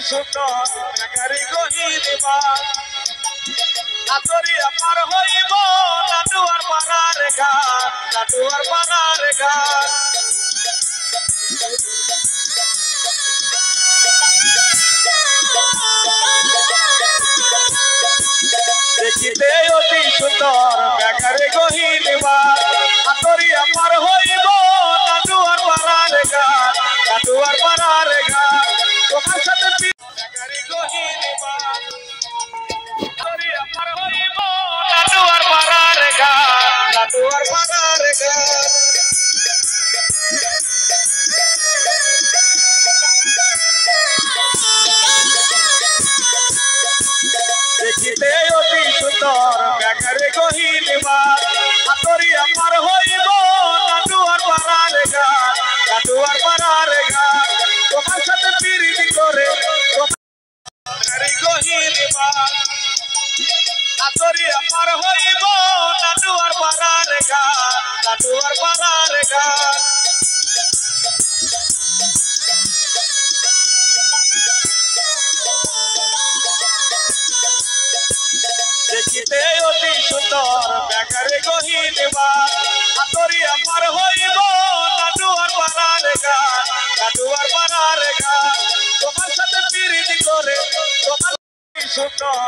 সুন্দর নাগারি গহিবা আতরিয়া পার হইব নাটুয়ার পাড়ার ঘাট নাটুয়ার পাড়ার ঘাট দেখিতে অতি সুন্দর নাগারি গহিবা আতরিয়া পার হইব নাটুয়ার পাড়ার ঘাট নাটুয়ার পাড়ার ঘাট তোমার সাথে নাগারি গহিবা আতরিয়া পার হইব নাটুয়ার পাড়ার ঘাট নাটুয়ার পাড়ার ঘাট দেখিতে অতি সুন্দর নাগারি গহিবা আতরিয়া পার হইব নাটুয়ার পাড়ার ঘাট নাটুয়ার পাড়ার ঘাট তোমার সাথে পিরিতি করে নাগারি গহিবা আতরিয়া পার হইব নাটুয়ার পাড়ার ঘাট নাটুয়ার পাড়ার ঘাট দেখিতে অতি সুন্দর নাগারি গহিবা আতরিয়া পার হইব নাটুয়ার পাড়ার ঘাট নাটুয়ার পাড়ার ঘাট তোমার সাথে পিরিতি করে তোমার সুন্দর